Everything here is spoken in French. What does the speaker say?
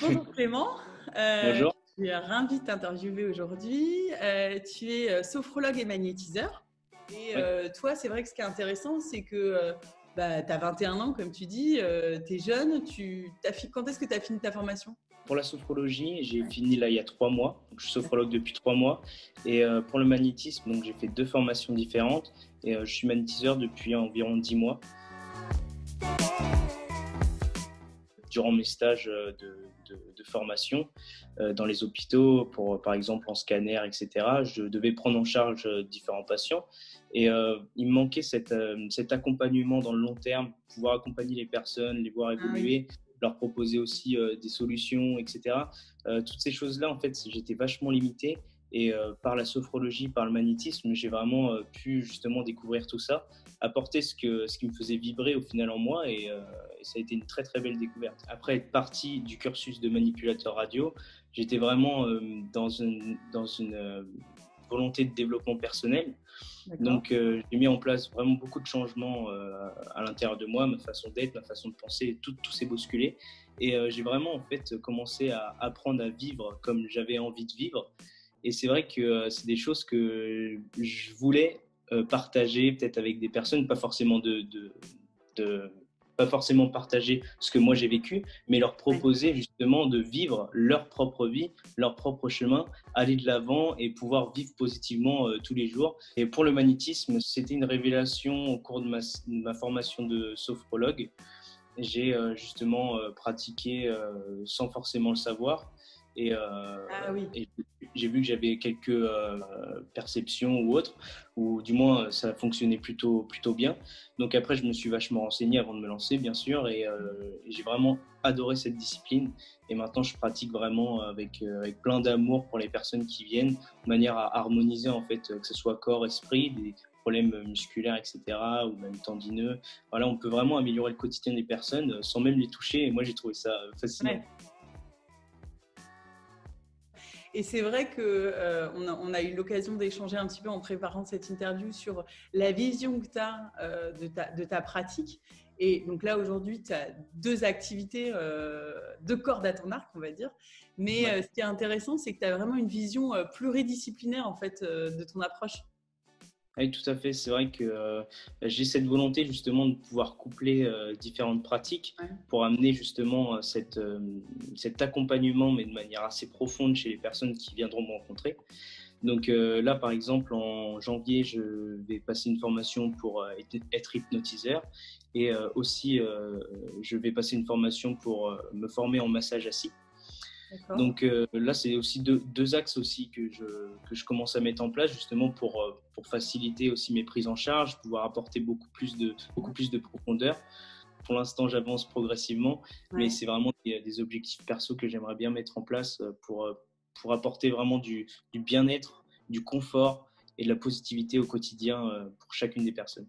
Bonjour Clément, Bonjour. je suis ravie de t'interviewer aujourd'hui. Tu es sophrologue et magnétiseur. Et Ouais. toi, c'est vrai que ce qui est intéressant, c'est que tu as 21 ans, comme tu dis, tu es jeune. Quand est-ce que tu as fini ta formation? Pour la sophrologie, j'ai fini là il y a 3 mois. Donc, je suis sophrologue depuis 3 mois. Et pour le magnétisme, donc j'ai fait 2 formations différentes. Et je suis magnétiseur depuis environ 10 mois. Durant mes stages de formation dans les hôpitaux, pour, par exemple en scanner, etc., je devais prendre en charge différents patients. Et il me manquait cet accompagnement dans le long terme, pouvoir accompagner les personnes, les voir Ah oui. évoluer, leur proposer aussi des solutions, etc. Toutes ces choses-là, en fait, j'étais vachement limité. Et par la sophrologie, par le magnétisme, j'ai vraiment pu justement découvrir tout ça, apporter ce qui me faisait vibrer au final en moi. Et ça a été une très très belle découverte. Après être parti du cursus de manipulateur radio, j'étais vraiment dans une volonté de développement personnel. D'accord. Donc j'ai mis en place vraiment beaucoup de changements à l'intérieur de moi, ma façon d'être, ma façon de penser, tout s'est bousculé. Et j'ai vraiment en fait commencé à apprendre à vivre comme j'avais envie de vivre. Et c'est vrai que c'est des choses que je voulais partager peut-être avec des personnes, pas forcément de pas forcément partager ce que moi j'ai vécu, mais leur Oui. proposer justement de vivre leur propre vie, leur propre chemin, aller de l'avant et pouvoir vivre positivement tous les jours. Et pour le magnétisme, c'était une révélation au cours de ma formation de sophrologue. J'ai justement pratiqué sans forcément le savoir. Et, Ah oui. et j'ai vu que j'avais quelques perceptions ou autres, ou du moins ça fonctionnait plutôt bien. Donc après, je me suis vachement renseigné avant de me lancer, bien sûr, et j'ai vraiment adoré cette discipline. Et maintenant, je pratique vraiment avec plein d'amour pour les personnes qui viennent, de manière à harmoniser en fait, que ce soit corps, esprit, des problèmes musculaires, etc., ou même tendineux. Voilà, on peut vraiment améliorer le quotidien des personnes sans même les toucher. Et moi, j'ai trouvé ça fascinant. Ouais. Et c'est vrai que on a eu l'occasion d'échanger un petit peu en préparant cette interview sur la vision que tu as de ta pratique. Et donc là, aujourd'hui, tu as deux activités, deux cordes à ton arc, on va dire. Mais Ouais. ce qui est intéressant, c'est que tu as vraiment une vision pluridisciplinaire en fait, de ton approche. Oui, tout à fait. C'est vrai que j'ai cette volonté justement de pouvoir coupler différentes pratiques Ouais. pour amener justement cet accompagnement, mais de manière assez profonde chez les personnes qui viendront me rencontrer. Donc là, par exemple, en janvier, je vais passer une formation pour être hypnotiseur et aussi je vais passer une formation pour me former en massage assis. D'accord. Donc là, c'est aussi deux axes aussi que je commence à mettre en place justement pour faciliter aussi mes prises en charge, pouvoir apporter beaucoup plus de profondeur. Pour l'instant, j'avance progressivement, mais Ouais. c'est vraiment des objectifs perso que j'aimerais bien mettre en place pour apporter vraiment du bien-être, du confort et de la positivité au quotidien pour chacune des personnes.